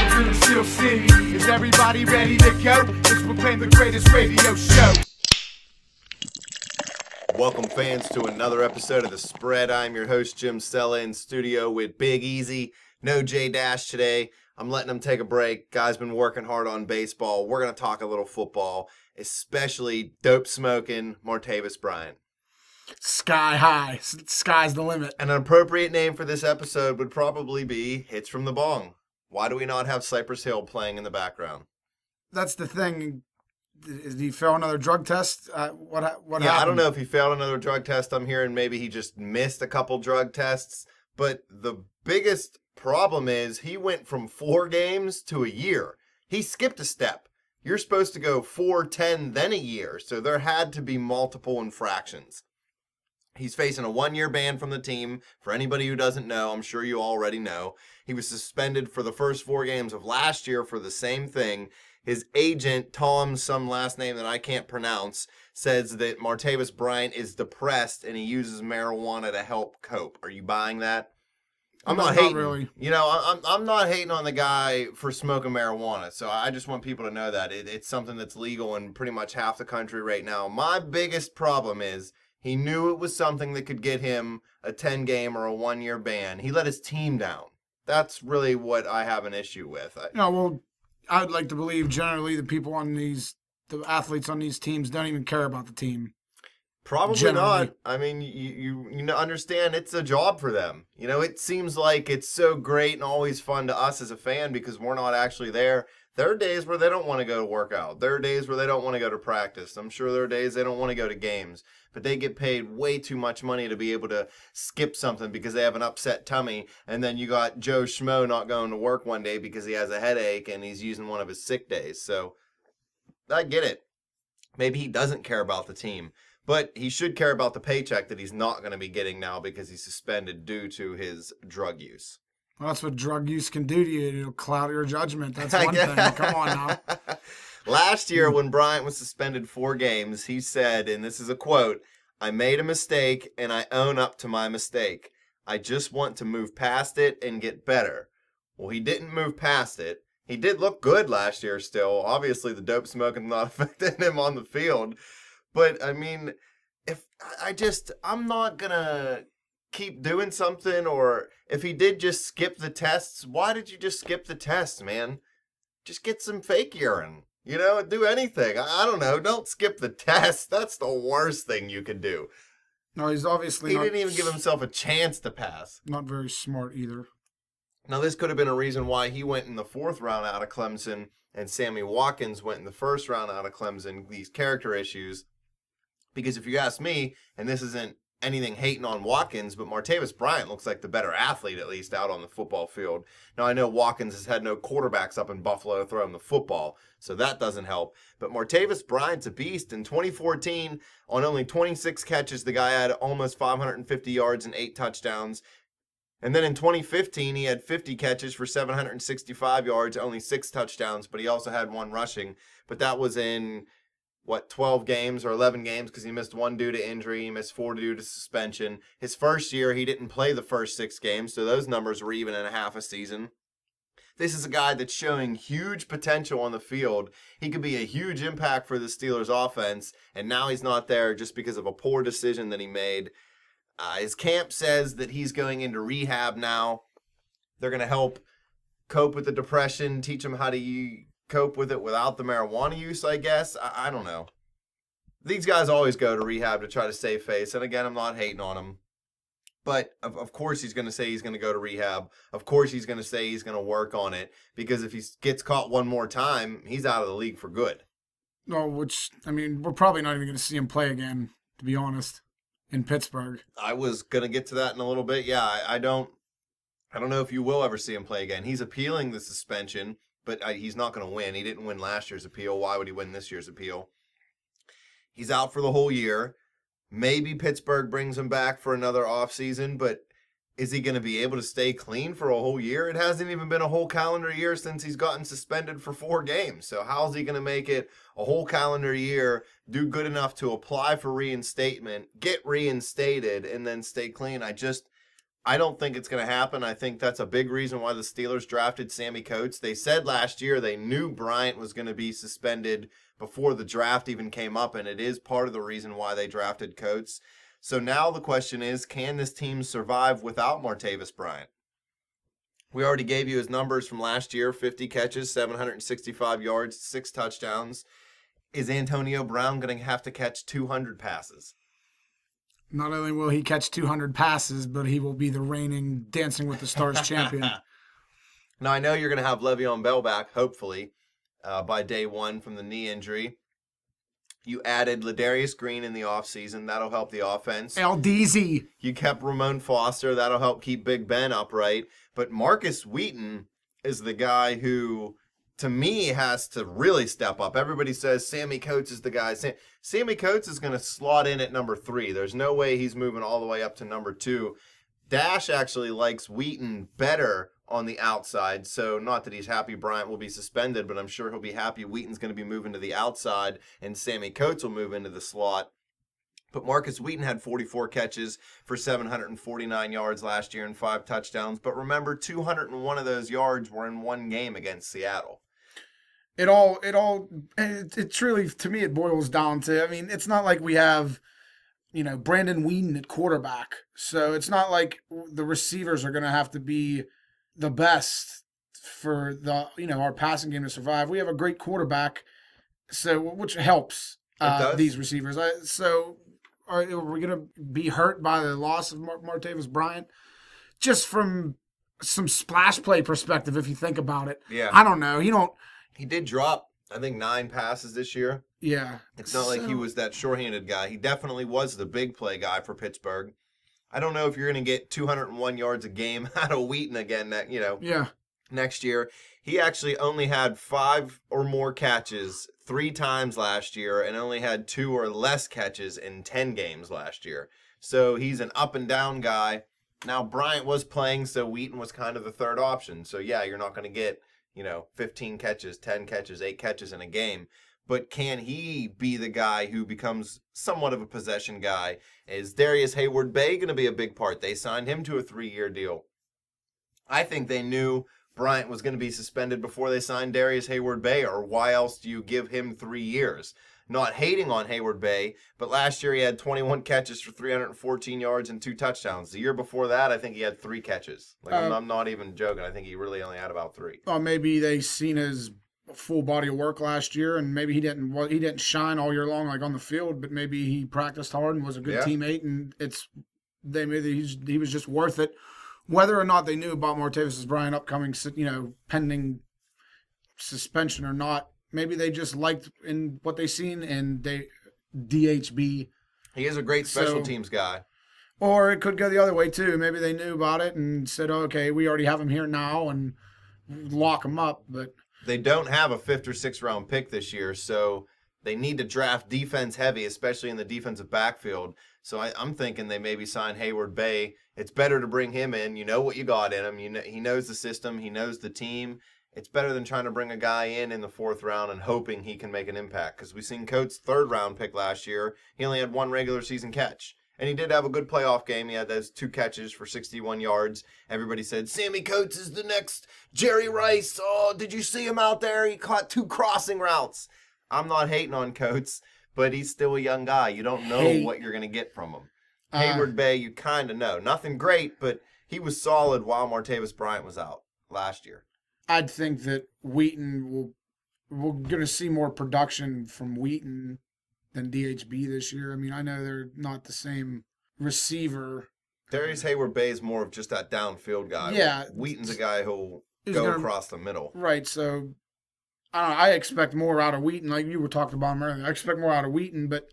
From Steel City, is everybody ready to go? Let's proclaim the greatest radio show. Welcome, fans, to another episode of The Spread. I'm your host, Jim Stella, in studio with Big Easy. No J-Dash today. I'm letting him take a break. Guy's been working hard on baseball. We're going to talk a little football, especially dope-smoking Martavis Bryant. Sky high. Sky's the limit. An appropriate name for this episode would probably be Hits from the Bong. Why do we not have Cypress Hill playing in the background? That's the thing. Did he fail another drug test? What happened? I don't know if he failed another drug test. I'm hearing maybe he just missed a couple drug tests. But the biggest problem is he went from 4 games to a year. He skipped a step. You're supposed to go 4, 10, then a year. So there had to be multiple infractions. He's facing a 1-year ban from the team. For anybody who doesn't know, I'm sure you already know. He was suspended for the first 4 games of last year for the same thing. His agent, Tom, some last name that I can't pronounce, says that Martavis Bryant is depressed and he uses marijuana to help cope. Are you buying that? I'm not hating. Really. You know, I'm not hating on the guy for smoking marijuana. So I just want people to know that it's something that's legal in pretty much half the country right now. My biggest problem is he knew it was something that could get him a 10-game or a 1-year ban. He let his team down. That's really what I have an issue with. I would like to believe generally the athletes on these teams don't even care about the team. Probably generally. not. I mean, you understand it's a job for them. You know, it seems like it's so great and always fun to us as a fan because we're not actually there. There are days where they don't want to go to work out. There are days where they don't want to go to practice. I'm sure there are days they don't want to go to games. But they get paid way too much money to be able to skip something because they have an upset tummy. And then you got Joe Schmo not going to work one day because he has a headache and he's using one of his sick days. So I get it. Maybe he doesn't care about the team. But he should care about the paycheck that he's not going to be getting now because he's suspended due to his drug use. Well, that's what drug use can do to you. It'll cloud your judgment. That's one thing. Come on now. Last year, when Bryant was suspended 4 games, he said, and this is a quote, "I made a mistake and I own up to my mistake. I just want to move past it and get better." Well, he didn't move past it. He did look good last year still. Obviously, the dope smoking not affecting him on the field. But, I mean, I'm not going to keep doing something, or if he did just skip the tests, why did you just skip the tests, man? Just get some fake urine. You know, do anything. I don't know. Don't skip the test. That's the worst thing you can do. No, he's obviously He didn't even give himself a chance to pass. Not very smart either. Now, this could have been a reason why he went in the 4th round out of Clemson and Sammy Watkins went in the 1st round out of Clemson, these character issues. Because if you ask me, and this isn't anything hating on Watkins, but Martavis Bryant looks like the better athlete, at least out on the football field. Now, I know Watkins has had no quarterbacks up in Buffalo throwing the football, so that doesn't help. But Martavis Bryant's a beast. In 2014, on only 26 catches, the guy had almost 550 yards and 8 touchdowns. And then in 2015, he had 50 catches for 765 yards, only 6 touchdowns, but he also had 1 rushing. But that was in 12 games or 11 games because he missed 1 due to injury. He missed 4 due to suspension. His first year, he didn't play the first 6 games, so those numbers were even in a half a season. This is a guy that's showing huge potential on the field. He could be a huge impact for the Steelers offense, and now he's not there just because of a poor decision that he made. His camp says that he's going into rehab now. They're going to help cope with the depression, teach him how to cope with it without the marijuana use, I guess. I don't know. These guys always go to rehab to try to save face. And again, I'm not hating on him. But of course he's going to say he's going to go to rehab. Of course he's going to say he's going to work on it. Because if he gets caught one more time, he's out of the league for good. No, we're probably not even going to see him play again, to be honest, in Pittsburgh. I was going to get to that in a little bit. Yeah, I don't know if you will ever see him play again. He's appealing the suspension. But he's not going to win. He didn't win last year's appeal. Why would he win this year's appeal? He's out for the whole year. Maybe Pittsburgh brings him back for another offseason, but is he going to be able to stay clean for a whole year? It hasn't even been a whole calendar year since he's gotten suspended for 4 games. So how's he going to make it a whole calendar year, do good enough to apply for reinstatement, get reinstated, and then stay clean? I don't think it's going to happen. I think that's a big reason why the Steelers drafted Sammy Coates. They said last year they knew Bryant was going to be suspended before the draft even came up, and it is part of the reason why they drafted Coates. So now the question is, can this team survive without Martavis Bryant? We already gave you his numbers from last year, 50 catches, 765 yards, 6 touchdowns. Is Antonio Brown going to have to catch 200 passes? Not only will he catch 200 passes, but he will be the reigning Dancing with the Stars champion. Now, I know you're going to have Le'Veon Bell back, hopefully, by day 1 from the knee injury. You added Ladarius Green in the offseason. That'll help the offense. LDZ. You kept Ramon Foster. That'll help keep Big Ben upright. But Marcus Wheaton is the guy who, to me, has to really step up. Everybody says Sammy Coates is the guy. Sammy Coates is going to slot in at number 3. There's no way he's moving all the way up to number 2. Dash actually likes Wheaton better on the outside. So not that he's happy Bryant will be suspended, but I'm sure he'll be happy Wheaton's going to be moving to the outside and Sammy Coates will move into the slot. But Marcus Wheaton had 44 catches for 749 yards last year and 5 touchdowns. But remember, 201 of those yards were in one game against Seattle. It truly, to me, it boils down to, I mean, it's not like we have, Brandon Whedon at quarterback. So it's not like the receivers are going to have to be the best for our passing game to survive. We have a great quarterback, so which helps these receivers. Are we going to be hurt by the loss of Martavis Bryant? Just from some splash play perspective, if you think about it. Yeah. I don't know. He did drop, I think, 9 passes this year. Yeah. It's not like he was that shorthanded guy. He definitely was the big play guy for Pittsburgh. I don't know if you're going to get 201 yards a game out of Wheaton again, next year. He actually only had 5 or more catches 3 times last year and only had 2 or less catches in 10 games last year. So he's an up and down guy. Now, Bryant was playing, so Wheaton was kind of the third option. So, yeah, you're not going to get, 15 catches, 10 catches, 8 catches in a game. But can he be the guy who becomes somewhat of a possession guy? Is Darius Hayward-Bay going to be a big part? They signed him to a 3-year deal. I think they knew Bryant was going to be suspended before they signed Darius Hayward-Bay, or why else do you give him 3 years? Not hating on Hayward-Bay, but last year he had 21 catches for 314 yards and 2 touchdowns. The year before that, I think he had 3 catches. I'm not even joking. I think he really only had about 3. Well, maybe they seen his full body of work last year, and maybe he didn't shine all year long like on the field, but maybe he practiced hard and was a good teammate, and he was just worth it. Whether or not they knew about Martavis Bryant upcoming, pending suspension or not, maybe they just liked in what they seen and they DHB. He is a great special teams guy. Or it could go the other way too. Maybe they knew about it and said, okay, we already have him here now and lock him up, but they don't have a 5th or 6th round pick this year, so they need to draft defense heavy, especially in the defensive backfield. So I'm thinking they maybe sign Hayward-Bay. It's better to bring him in. You know what you got in him. He knows the system. He knows the team. It's better than trying to bring a guy in the 4th round and hoping he can make an impact. Because we've seen Coates' 3rd round pick last year. He only had 1 regular season catch. And he did have a good playoff game. He had those 2 catches for 61 yards. Everybody said, Sammy Coates is the next Jerry Rice. Oh, did you see him out there? He caught 2 crossing routes. I'm not hating on Coates, but he's still a young guy. You don't know what you're going to get from him. Hayward-Bay, you kind of know. Nothing great, but he was solid while Martavis Bryant was out last year. I'd think that Wheaton we're going to see more production from Wheaton than DHB this year. I mean, I know they're not the same receiver. Darius Hayward-Bay is more of just that downfield guy. Yeah. Wheaton's a guy who'll go across the middle. Right, so I don't know. I expect more out of Wheaton, like you were talking about him earlier. I expect more out of Wheaton, but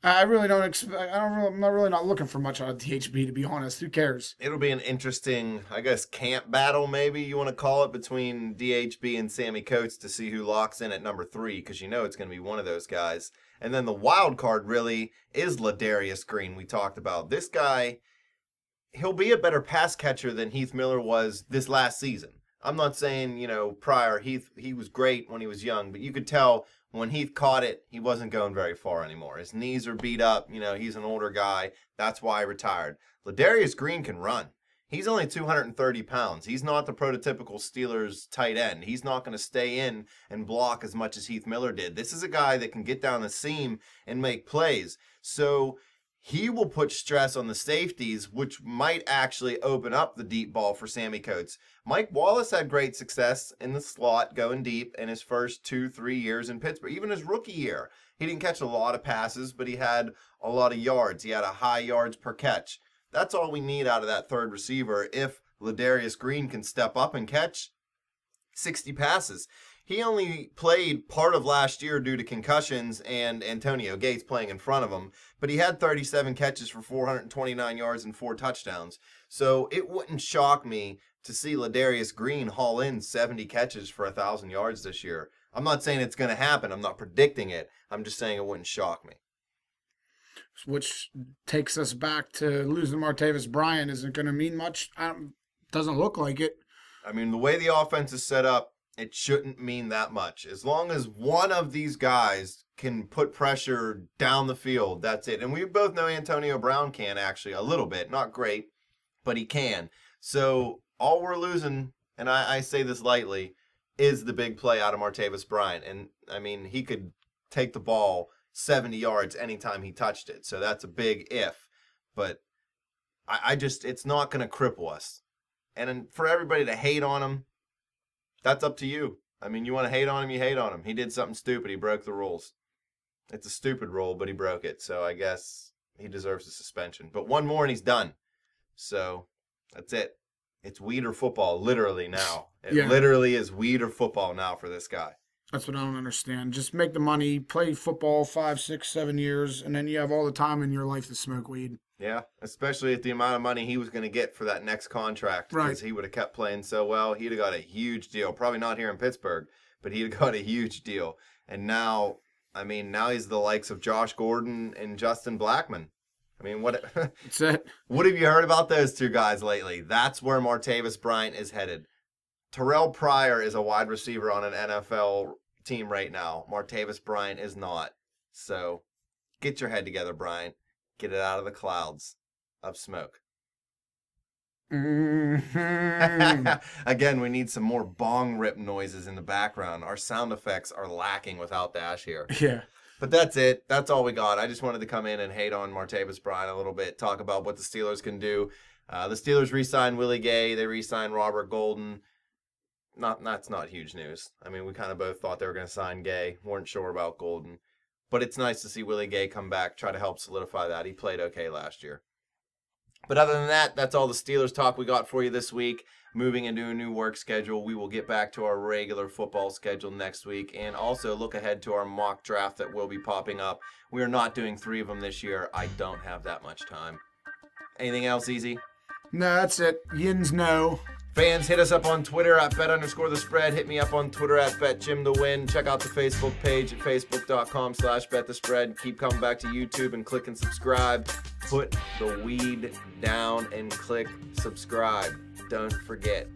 I really don't expect. I'm not looking for much out of DHB, to be honest. Who cares? It'll be an interesting, I guess, camp battle, maybe you want to call it, between DHB and Sammy Coates to see who locks in at number 3, because you know it's going to be one of those guys. And then the wild card really is Ladarius Green. We talked about this guy. He'll be a better pass catcher than Heath Miller was this last season. I'm not saying, prior, he was great when he was young, but you could tell when Heath caught it, he wasn't going very far anymore. His knees are beat up. He's an older guy. That's why he retired. Ladarius Green can run. He's only 230 pounds. He's not the prototypical Steelers tight end. He's not going to stay in and block as much as Heath Miller did. This is a guy that can get down the seam and make plays. So he will put stress on the safeties, which might actually open up the deep ball for Sammy Coates. Mike Wallace had great success in the slot going deep in his first 2-3 years in Pittsburgh. Even his rookie year, he didn't catch a lot of passes, but he had a lot of yards. He had a high yards per catch. That's all we need out of that third receiver if Ladarius Green can step up and catch 60 passes. He only played part of last year due to concussions and Antonio Gates playing in front of him, but he had 37 catches for 429 yards and 4 touchdowns. So it wouldn't shock me to see Ladarius Green haul in 70 catches for 1,000 yards this year. I'm not saying it's going to happen. I'm not predicting it. I'm just saying it wouldn't shock me. Which takes us back to losing Martavis Bryant. Isn't going to mean much. Doesn't look like it. I mean, the way the offense is set up, it shouldn't mean that much. As long as one of these guys can put pressure down the field, that's it. And we both know Antonio Brown can actually a little bit. Not great, but he can. So all we're losing, and I say this lightly, is the big play out of Martavis Bryant. And, I mean, he could take the ball 70 yards anytime he touched it. So that's a big if. But I just, it's not going to cripple us. And for everybody to hate on him, that's up to you. I mean, you want to hate on him, you hate on him. He did something stupid. He broke the rules. It's a stupid rule, but he broke it. So I guess he deserves a suspension. But one more and he's done. So that's it. It's weed or football, literally now. It literally is weed or football now for this guy. That's what I don't understand. Just make the money, play football 5, 6, 7 years, and then you have all the time in your life to smoke weed. Yeah, especially at the amount of money he was going to get for that next contract. Because he would have kept playing so well. He'd have got a huge deal. Probably not here in Pittsburgh, but he'd have got a huge deal. And now, I mean, now he's the likes of Josh Gordon and Justin Blackmon. I mean, what? That's it. What have you heard about those two guys lately? That's where Martavis Bryant is headed. Terrell Pryor is a wide receiver on an NFL team right now. Martavis Bryant is not. So get your head together, Bryant. Get it out of the clouds of smoke. Mm-hmm. Again, we need some more bong rip noises in the background. Our sound effects are lacking without Dash here. Yeah. But that's it. That's all we got. I just wanted to come in and hate on Martavis Bryant a little bit, talk about what the Steelers can do. The Steelers re-signed Willie Gay. They re-signed Robert Golden. That's not huge news. I mean, we kind of both thought they were going to sign Gay. Weren't sure about Golden. But it's nice to see Willie Gay come back, try to help solidify that. He played okay last year. But other than that, that's all the Steelers talk we got for you this week. Moving into a new work schedule, we will get back to our regular football schedule next week and also look ahead to our mock draft that will be popping up. We are not doing 3 of them this year. I don't have that much time. Anything else, Easy? No, that's it. Yins no. Fans, hit us up on Twitter at bet_the_spread. Hit me up on Twitter at betjimthewin. Check out the Facebook page at facebook.com/betthespread. Keep coming back to YouTube and click and subscribe. Put the weed down and click subscribe. Don't forget.